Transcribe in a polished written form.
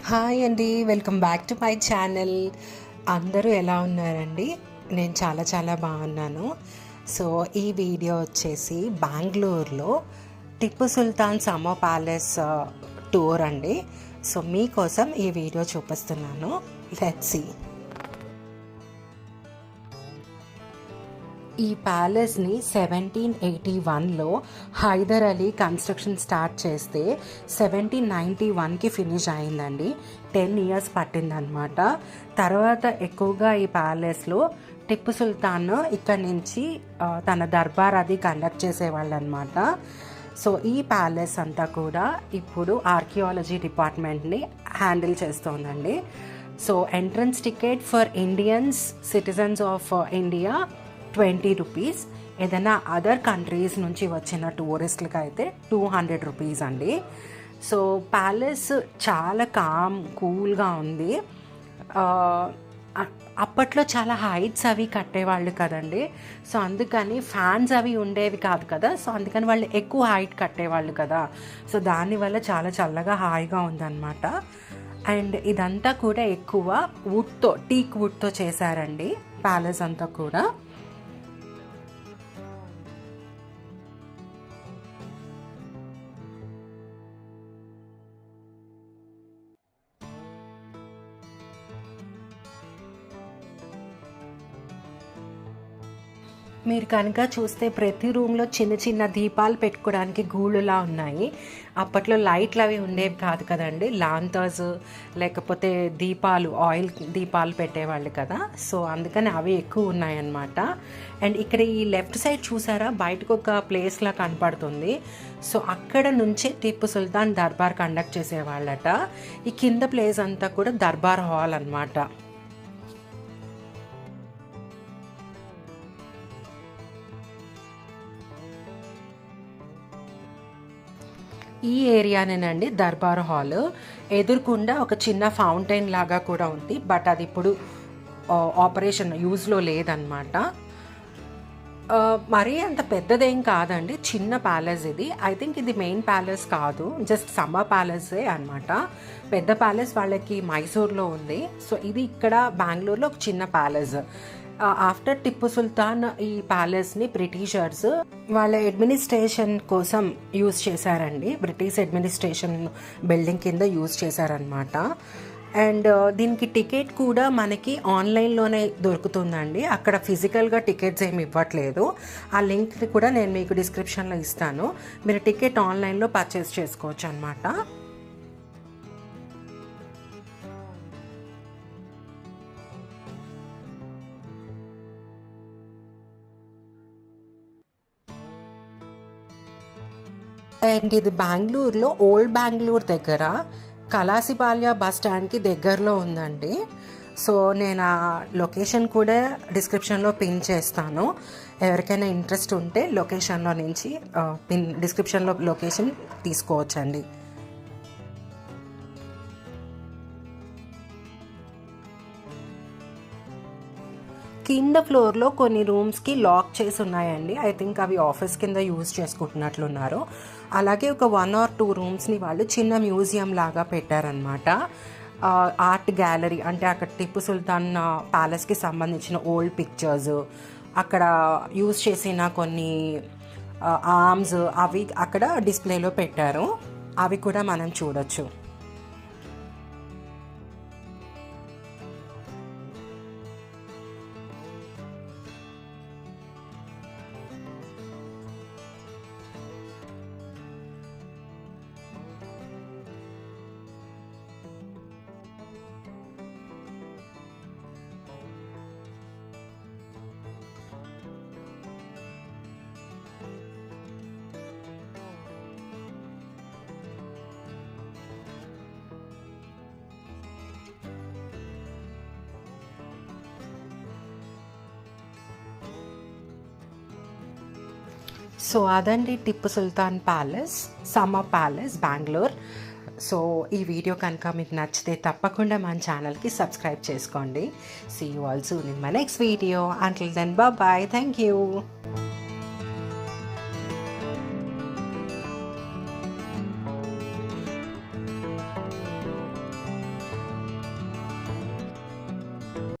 Hi అండి, welcome back to my channel. అందరూ ఎలా ఉన్నారండి? నేను చాలా చాలా బాగున్నాను. సో ఈ వీడియో వచ్చేసి బెంగళూరులో Tipu Sultan summer palace tour అండి. సో మీకోసం ఈ వీడియో చూపిస్తున్నాను. Let's see. ఈ ప్యాలెస్ని 1781లో హైదర్ అలీ కన్స్ట్రక్షన్ స్టార్ట్ చేస్తే 1791కి ఫినిష్ అయిందండి. 10 ఇయర్స్ పట్టిందనమాట. తర్వాత ఎక్కువగా ఈ ప్యాలెస్లో టిప్పు సుల్తాన్ ఇక్కడి నుంచి తన దర్బార్ అది కండక్ట్ చేసేవాళ్ళు అనమాట. సో ఈ ప్యాలెస్ అంతా కూడా ఇప్పుడు ఆర్కియాలజీ డిపార్ట్మెంట్ని హ్యాండిల్ చేస్తోందండి. So entrance ticket for Indians citizens of India 20 rupees. ఏదైనా అదర్ కంట్రీస్ నుంచి వచ్చిన టూరిస్టులకి అయితే 200 రూపీస్ అండి. సో ప్యాలెస్ చాలా కూల్గా ఉంది. అప్పట్లో చాలా హైట్స్ అవి కట్టేవాళ్ళు కదండి. సో అందుకని ఫ్యాన్స్ అవి ఉండేవి కాదు కదా. సో అందుకని వాళ్ళు ఎక్కువ హైట్ కట్టేవాళ్ళు కదా. సో దానివల్ల చాలా చల్లగా హాయిగా ఉందన్నమాట. అండ్ ఇదంతా కూడా ఎక్కువ వుడ్తో, టీక్ వుడ్తో చేశారండి ప్యాలెస్ అంతా కూడా. మీరు కనుక చూస్తే ప్రతి రూమ్లో చిన్న చిన్న దీపాలు పెట్టుకోవడానికి గూళ్ళులా ఉన్నాయి. అప్పట్లో లైట్లు అవి ఉండేవి కాదు కదండి. లాంతర్స్ లేకపోతే దీపాలు, ఆయిల్ దీపాలు పెట్టేవాళ్ళు కదా. సో అందుకని అవి ఎక్కువ ఉన్నాయన్నమాట. అండ్ ఇక్కడ ఈ లెఫ్ట్ సైడ్ చూసారా, బయటకు ఒక ప్లేస్లా కనపడుతుంది. సో అక్కడ నుంచే టిప్పు సుల్తాన్ దర్బార్ కండక్ట్ చేసేవాళ్ళట. ఈ కింద ప్లేస్ అంతా కూడా దర్బార్ హాల్ అన్నమాట. ఈ ఏరియానేనండి దర్బార్ హాల్. ఎదురుకుండా ఒక చిన్న ఫౌంటైన్ లాగా కూడా ఉంది, బట్ అది ఇప్పుడు ఆపరేషన్ యూజ్లో లేదనమాట. మరీ అంత పెద్దదేం కాదండి, చిన్న ప్యాలెస్ ఇది. ఐ థింక్ ఇది మెయిన్ ప్యాలెస్ కాదు, జస్ట్ సమ్మర్ ప్యాలెసే అనమాట. పెద్ద ప్యాలెస్ వాళ్ళకి మైసూర్లో ఉంది. సో ఇది ఇక్కడ బెంగళూరులో ఒక చిన్న ప్యాలెస్. ఆఫ్టర్ టిప్పు సుల్తాన్ ఈ ప్యాలెస్ని బ్రిటిషర్స్ వాళ్ళ అడ్మినిస్ట్రేషన్ కోసం యూజ్ చేశారండి. బ్రిటిష్ అడ్మినిస్ట్రేషన్ బిల్డింగ్ కింద యూజ్ చేశారనమాట. అండ్ దీనికి టికెట్ కూడా మనకి ఆన్లైన్లోనే దొరుకుతుందండి. అక్కడ ఫిజికల్గా టికెట్స్ ఏమి ఇవ్వట్లేదు. ఆ లింక్ కూడా నేను మీకు డిస్క్రిప్షన్లో ఇస్తాను. మీరు టికెట్ ఆన్లైన్లో పర్చేస్ చేసుకోవచ్చు అనమాట. అండ్ ఇది బెంగళూరులో ఓల్డ్ బెంగళూరు దగ్గర కలాసిపాల్య బస్ స్టాండ్కి దగ్గరలో ఉందండి. సో నేను ఆ లొకేషన్ కూడా డిస్క్రిప్షన్లో పిన్ చేస్తాను. ఎవరికైనా ఇంట్రెస్ట్ ఉంటే లొకేషన్లో నుంచి డిస్క్రిప్షన్లో లొకేషన్ తీసుకోవచ్చండి. కింద ఫ్లోర్లో కొన్ని రూమ్స్కి లాక్ చేసి ఉన్నాయండి. ఐ థింక్ అవి ఆఫీస్ కింద యూజ్ చేసుకుంటున్నట్లున్నారు. అలాగే ఒక 1 or 2 రూమ్స్ని వాళ్ళు చిన్న మ్యూజియం లాగా పెట్టారనమాట. ఆర్ట్ గ్యాలరీ, అంటే అక్కడ టిప్పు సుల్తాన్ ప్యాలెస్కి సంబంధించిన ఓల్డ్ పిక్చర్స్, అక్కడ యూజ్ చేసిన కొన్ని ఆర్మ్స్ అవి అక్కడ డిస్ప్లేలో పెట్టారు. అవి కూడా మనం చూడొచ్చు. సో అదండి Tipu Sultan palace, summer palace Bengaluru. So ఈ వీడియో కనుక మీకు నచ్చితే తప్పకుండా మన ఛానల్కి సబ్స్క్రైబ్ చేసుకోండి. See you all soon in my next video. Until then bye. Thank you.